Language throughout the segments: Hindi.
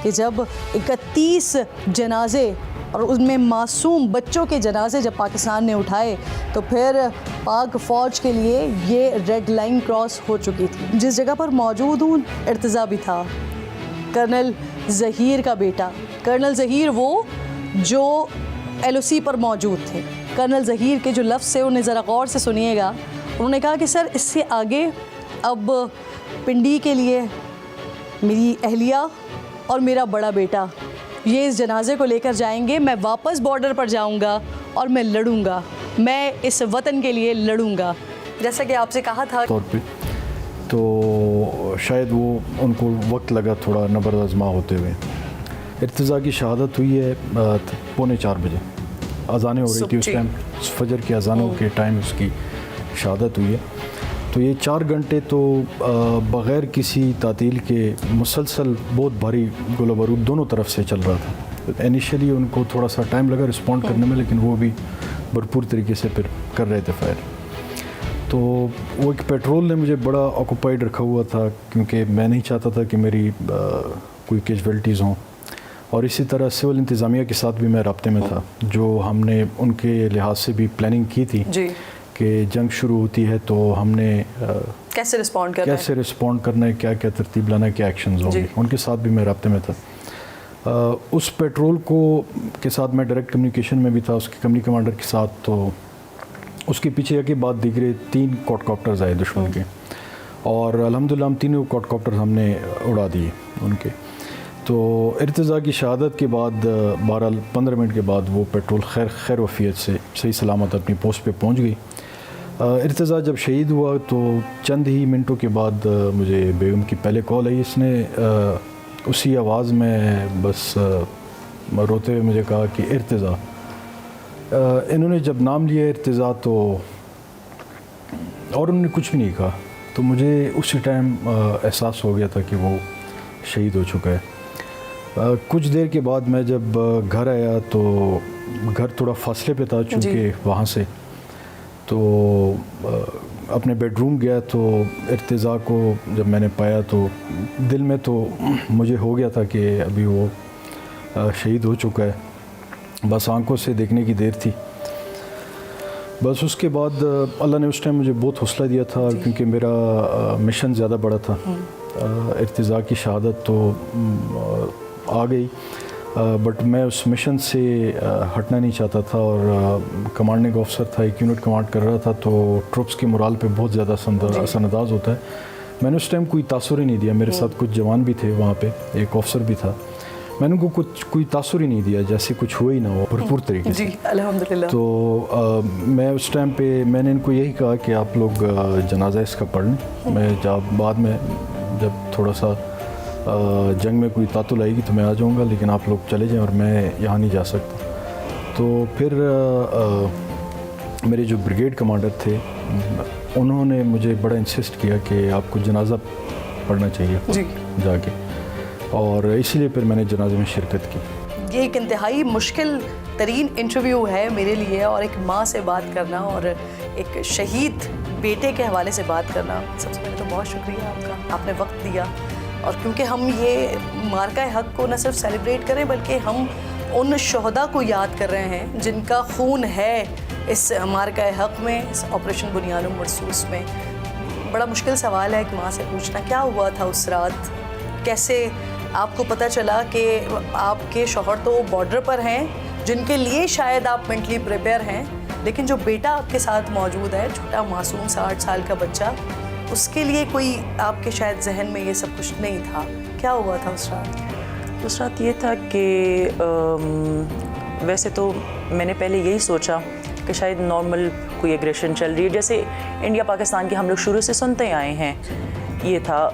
कि जब 31 जनाजे और उनमें मासूम बच्चों के जनाजे जब पाकिस्तान ने उठाए तो फिर पाक फ़ौज के लिए ये रेड लाइन क्रॉस हो चुकी थी। जिस जगह पर मौजूद हूँ इर्तिज़ा भी था, कर्नल ज़हीर का बेटा। कर्नल ज़हीर वो जो LOC पर मौजूद थे। कर्नल ज़हीर के जो लफ्ज़ थे उन्हें ज़रा गौर से सुनिएगा। उन्होंने कहा कि सर इससे आगे अब पिंडी के लिए मेरी अहलिया और मेरा बड़ा बेटा ये इस जनाजे को लेकर जाएंगे। मैं वापस बॉर्डर पर जाऊंगा और मैं लड़ूंगा, मैं इस वतन के लिए लड़ूंगा। जैसा कि आपसे कहा था तौर पे तो शायद वो उनको वक्त लगा थोड़ा नबर आज़मा होते हुए। इर्तिज़ा की शहादत हुई है 3:45 बजे, अज़ानें हो रही थी उस टाइम, फजर की अज़ानों के टाइम उसकी शहादत हुई है। तो ये 4 घंटे तो बग़ैर किसी तातील के मुसलसल बहुत भारी गोला बारूद दोनों तरफ से चल रहा था। इनिशियली उनको थोड़ा सा टाइम लगा रिस्पॉन्ड करने में, लेकिन वो भी भरपूर तरीके से फिर कर रहे थे फायर। तो वो एक पेट्रोल ने मुझे बड़ा ऑक्यूपाइड रखा हुआ था, क्योंकि मैं नहीं चाहता था कि मेरी कोई कैजुअल्टीज़ हों। और इसी तरह सिविल इंतज़ामिया के साथ भी मैं राब्ते में था, जो हमने उनके लिहाज से भी प्लानिंग की थी कि जंग शुरू होती है तो हमने कैसे रिस्पॉन्ड करना है, क्या क्या तरतीब लाना है, क्या एक्शंस होंगे। उनके साथ भी मैं राब्ते में था। उस पेट्रोल के साथ मैं डायरेक्ट कम्युनिकेशन में भी था, उसके कंपनी कमांडर के साथ। तो उसके पीछे के बाद दिगरे 3 क्वाडकॉप्टर्स आए दुश्मन के, और अल्हम्दुलिल्लाह हम तीनों क्वाडकॉप्टर्स हमने उड़ा दिए उनके। तो इर्तिज़ा की शहादत के बाद 12-15 मिनट के बाद वो पेट्रोल खैर वफ़ियत से सही सलामत अपनी पोस्ट पे पहुंच गई। इर्तिज़ा जब शहीद हुआ तो चंद ही मिनटों के बाद मुझे बेगम की पहले कॉल आई। इसने उसी आवाज़ में बस रोते हुए मुझे कहा कि इर्तिज़ा। इन्होंने जब नाम लिया इर्तिज़ा तो और उन्होंने कुछ भी नहीं कहा, तो मुझे उसी टाइम एहसास हो गया था कि वो शहीद हो चुका है। कुछ देर के बाद मैं जब घर आया तो घर थोड़ा फासले पे था चूँकि वहाँ से, तो अपने बेडरूम गया तो इर्तिज़ा को जब मैंने पाया तो दिल में तो मुझे हो गया था कि अभी वो शहीद हो चुका है, बस आंखों से देखने की देर थी। बस उसके बाद अल्लाह ने उस टाइम मुझे बहुत हौसला दिया था, क्योंकि मेरा मिशन ज़्यादा बड़ा था। इर्तिज़ा की शहादत तो आ गई, बट मैं उस मिशन से हटना नहीं चाहता था। और कमांडिंग ऑफिसर था, एक यूनिट कमांड कर रहा था, तो ट्रुप्स के मोराल पे बहुत ज़्यादा असरअंदाज होता है। मैंने उस टाइम कोई तासुर ही नहीं दिया। मेरे साथ कुछ जवान भी थे वहाँ पे, एक ऑफिसर भी था। मैंने उनको कोई तासुर ही नहीं दिया, जैसे कुछ हुआ ही ना हो, भरपूर तरीके से। अल्हम्दुलिल्लाह। तो मैं उस टाइम पे मैंने इनको यही कहा कि आप लोग जनाजा इसका पढ़ लें, मैं जब बाद में जब थोड़ा सा जंग में कोई तातुल आएगी तो मैं आ जाऊंगा, लेकिन आप लोग चले जाएं और मैं यहाँ नहीं जा सकता। तो फिर मेरे जो ब्रिगेड कमांडर थे उन्होंने मुझे बड़ा इंसिस्ट किया कि आपको जनाजा पढ़ना चाहिए जाके, और इसीलिए फिर मैंने जनाजे में शिरकत की। ये एक इंतहाई मुश्किल तरीन इंटरव्यू है मेरे लिए, और एक माँ से बात करना और एक शहीद बेटे के हवाले से बात करना। सबसे पहले तो बहुत शुक्रिया आपका, आपने वक्त दिया। और क्योंकि हम ये मार्का हक को न सिर्फ सेलिब्रेट करें बल्कि हम उन शहदा को याद कर रहे हैं जिनका खून है इस मार्का हक में, इस ऑपरेशन बुनियानुम मरसूस में। बड़ा मुश्किल सवाल है कि माँ से पूछना क्या हुआ था उस रात, कैसे आपको पता चला कि आपके शौहर तो बॉर्डर पर हैं जिनके लिए शायद आप मेंटली प्रिपेयर हैं, लेकिन जो बेटा आपके साथ मौजूद है, छोटा मासूम 8 साल का बच्चा, उसके लिए कोई आपके शायद जहन में ये सब कुछ नहीं था। क्या हुआ था उस रात? उस रात ये था कि वैसे तो मैंने पहले यही सोचा कि शायद नॉर्मल कोई एग्रेशन चल रही है, जैसे इंडिया पाकिस्तान के हम लोग शुरू से सुनते आए हैं, ये था।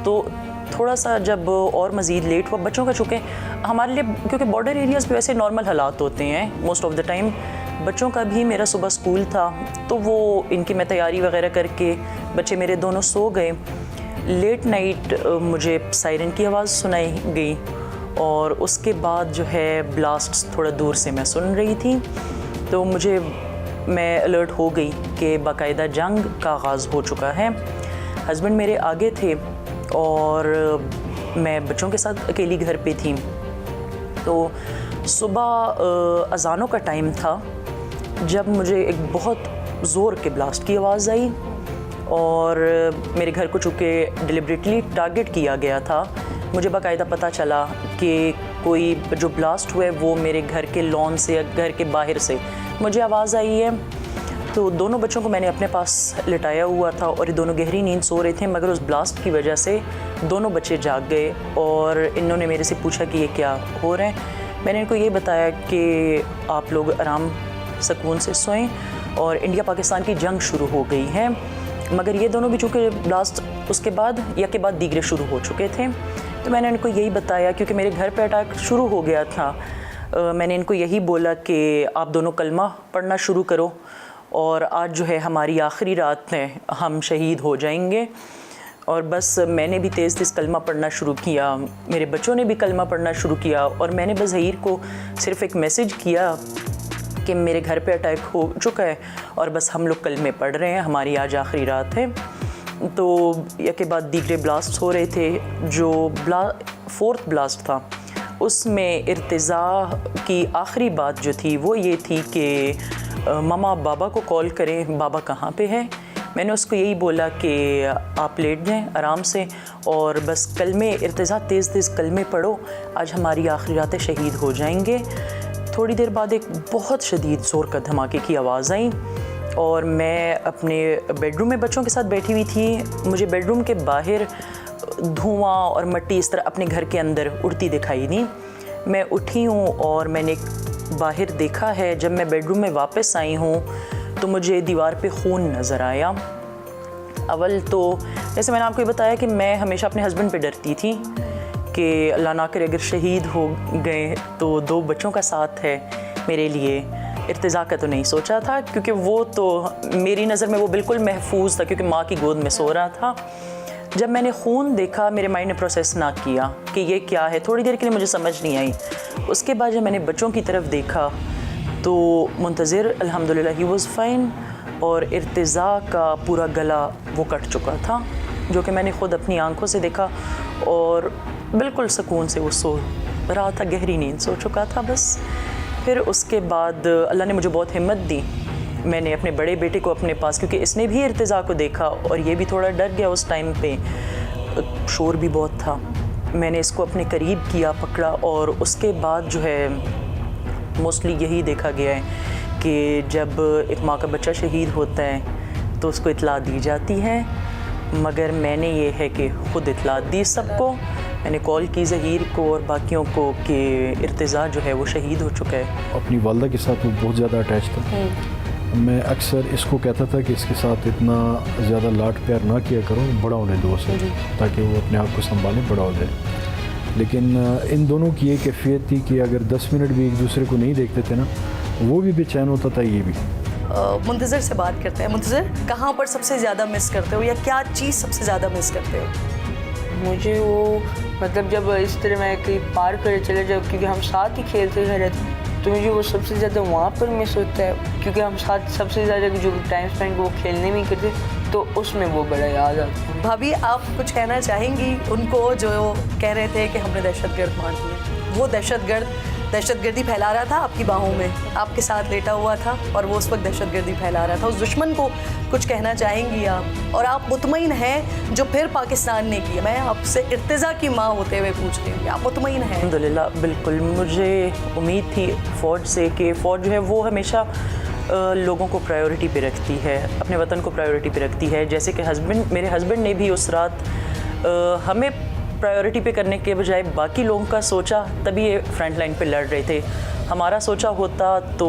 तो थोड़ा सा जब और मज़ीद लेट हुआ बच्चों का, चूँकि हमारे लिए क्योंकि बॉर्डर एरियाज़ पे वैसे नॉर्मल हालात होते हैं मोस्ट ऑफ़ द टाइम, बच्चों का भी मेरा सुबह स्कूल था तो वो इनकी मैं तैयारी वगैरह करके बच्चे मेरे दोनों सो गए। लेट नाइट मुझे सायरन की आवाज़ सुनाई गई, और उसके बाद जो है ब्लास्ट थोड़ा दूर से मैं सुन रही थी, तो मैं अलर्ट हो गई कि बाकायदा जंग का आगाज़ हो चुका है। हस्बैंड मेरे आगे थे और मैं बच्चों के साथ अकेली घर पे थी। तो सुबह अज़ानों का टाइम था जब मुझे एक बहुत ज़ोर के ब्लास्ट की आवाज़ आई और मेरे घर को चूँकि डिलिबरेटली टारगेट किया गया था, मुझे बाकायदा पता चला कि कोई जो ब्लास्ट हुआ है वो मेरे घर के लॉन से या घर के बाहर से मुझे आवाज़ आई है। तो दोनों बच्चों को मैंने अपने पास लिटाया हुआ था और ये दोनों गहरी नींद सो रहे थे, मगर उस ब्लास्ट की वजह से दोनों बच्चे जाग गए और इन्होंने मेरे से पूछा कि ये क्या हो रहा है। मैंने इनको ये बताया कि आप लोग आराम सुकून से सोएं और इंडिया पाकिस्तान की जंग शुरू हो गई है। मगर ये दोनों भी चूँकि ब्लास्ट उसके बाद या के बाद दीगरे शुरू हो चुके थे, तो मैंने इनको यही बताया क्योंकि मेरे घर पे अटैक शुरू हो गया था। मैंने इनको यही बोला कि आप दोनों कलमा पढ़ना शुरू करो और आज जो है हमारी आखिरी रात है, हम शहीद हो जाएंगे। और बस मैंने भी तेज़ तेज़ कलमा पढ़ना शुरू किया, मेरे बच्चों ने भी कलमा पढ़ना शुरू किया और मैंने बस ज़हीर को सिर्फ़ एक मैसेज किया कि मेरे घर पे अटैक हो चुका है और बस हम लोग कलमे पढ़ रहे हैं, हमारी आज आखिरी रात है। तो या के बाद दीगरे ब्लास्ट हो रहे थे। जो फोर्थ ब्लास्ट था उसमें इर्तिज़ा की आखिरी बात जो थी वो ये थी कि मामा बाबा को कॉल करें, बाबा कहाँ पे है। मैंने उसको यही बोला कि आप लेट जाएं आराम से और बस कलमे इर्तिज़ा तेज़ तेज़ कलमे पढ़ो, आज हमारी आखिरी रातें शहीद हो जाएंगे। थोड़ी देर बाद एक बहुत शदीद ज़ोर का धमाके की आवाज़ आई और मैं अपने बेडरूम में बच्चों के साथ बैठी हुई थी। मुझे बेडरूम के बाहर धुआं और मिट्टी इस तरह अपने घर के अंदर उड़ती दिखाई दी। मैं उठी हूँ और मैंने बाहर देखा है। जब मैं बेडरूम में वापस आई हूँ तो मुझे दीवार पे खून नज़र आया। अव्वल तो जैसे मैंने आपको ये बताया कि मैं हमेशा अपने हस्बैंड पे डरती थी कि अल्लाह ना करे अगर शहीद हो गए तो दो बच्चों का साथ है मेरे लिए। इर्तिज़ा का तो नहीं सोचा था क्योंकि वो तो मेरी नज़र में वो बिल्कुल महफूज था क्योंकि माँ की गोद में सो रहा था। जब मैंने खून देखा मेरे माइंड ने प्रोसेस ना किया कि ये क्या है, थोड़ी देर के लिए मुझे समझ नहीं आई। उसके बाद जब मैंने बच्चों की तरफ देखा तो मुंतज़िर अल्हम्दुलिल्लाह ही वाज़ फ़ाइन और इर्तिज़ा का पूरा गला वो कट चुका था, जो कि मैंने ख़ुद अपनी आंखों से देखा और बिल्कुल सुकून से वो सो रहा था, गहरी नींद सो चुका था बस। फिर उसके बाद अल्लाह ने मुझे बहुत हिम्मत दी। मैंने अपने बड़े बेटे को अपने पास, क्योंकि इसने भी इर्तिज़ा को देखा और ये भी थोड़ा डर गया उस टाइम पे, शोर भी बहुत था। मैंने इसको अपने करीब किया, पकड़ा और उसके बाद जो है मोस्टली यही देखा गया है कि जब एक माँ का बच्चा शहीद होता है तो उसको इत्तला दी जाती है, मगर मैंने ये है कि ख़ुद इत्तला दी सबको। मैंने कॉल की ज़हीर को और बाकियों को कि इर्तिज़ा जो है वो शहीद हो चुका है। अपनी वालदा के साथ वो बहुत ज़्यादा अटैच था। मैं अक्सर इसको कहता था कि इसके साथ इतना ज़्यादा लाड प्यार ना किया करो, बड़ा होने दो उसे ताकि वो अपने आप को संभाले, बड़ा हो जाए। लेकिन इन दोनों की ये कैफियत थी कि अगर 10 मिनट भी एक दूसरे को नहीं देखते थे ना, वो भी बेचैन होता था, ये भी। मुंतज़िर से बात करते हैं। मुंतज़िर, कहाँ पर सबसे ज़्यादा मिस करते हो या क्या चीज़ सबसे ज़्यादा मिस करते हो? मुझे वो मतलब जब इस तरह मैं कहीं पार कर चले जाऊँ, क्योंकि हम साथ ही खेलते रहते, तो मुझे वो सबसे ज़्यादा वहाँ पर मिस होता है, क्योंकि हम साथ सबसे ज़्यादा जो टाइम स्पेंड वो खेलने में करते, तो उसमें वो बड़ा याद आता है। भाभी, आप कुछ कहना चाहेंगी उनको जो कह रहे थे कि हमने दहशतगर्द मान लिया? वो दहशतगर्दी फैला रहा था आपकी बाहों में, आपके साथ लेटा हुआ था और वो उस वक्त दहशतगर्दी फैला रहा था। उस दुश्मन को कुछ कहना चाहेंगी आप? और आप मुतमईन हैं जो फिर पाकिस्तान ने किया? मैं आपसे इर्तिज़ा की माँ होते हुए पूछ रही हूँ, आप मुतमईन हैं? अल्हम्दुलिल्लाह, बिल्कुल। मुझे उम्मीद थी फ़ौज से कि फ़ौज जो है वो हमेशा लोगों को प्रायोरिटी पे रखती है, अपने वतन को प्रायोरिटी पे रखती है। जैसे कि मेरे हस्बैंड ने भी उस रात हमें प्रायोरिटी पे करने के बजाय बाकी लोगों का सोचा, तभी ये फ्रंट लाइन पे लड़ रहे थे। हमारा सोचा होता तो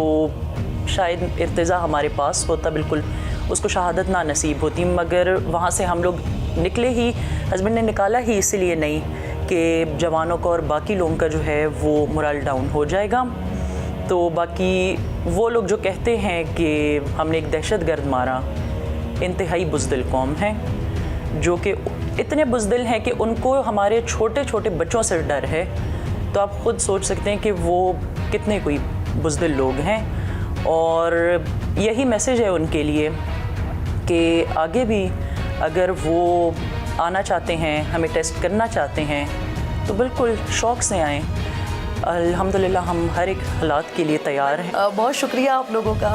शायद इर्तिज़ा हमारे पास होता, बिल्कुल उसको शहादत ना नसीब होती, मगर वहाँ से हम लोग निकले ही, हस्बैंड ने निकाला ही इसलिए नहीं कि जवानों का और बाकी लोगों का जो है वो मोरल डाउन हो जाएगा। तो बाकी वो लोग जो कहते हैं कि हमने एक दहशतगर्द मारा, इंतहाई बुज़दिल कौम है, जो कि इतने बुज़दिल हैं कि उनको हमारे छोटे छोटे बच्चों से डर है। तो आप ख़ुद सोच सकते हैं कि वो कितने कोई बुज़दिल लोग हैं। और यही मैसेज है उनके लिए कि आगे भी अगर वो आना चाहते हैं, हमें टेस्ट करना चाहते हैं, तो बिल्कुल शौक़ से आएँ। अल्हम्दुलिल्लाह हम हर एक हालात के लिए तैयार हैं। बहुत शुक्रिया आप लोगों का।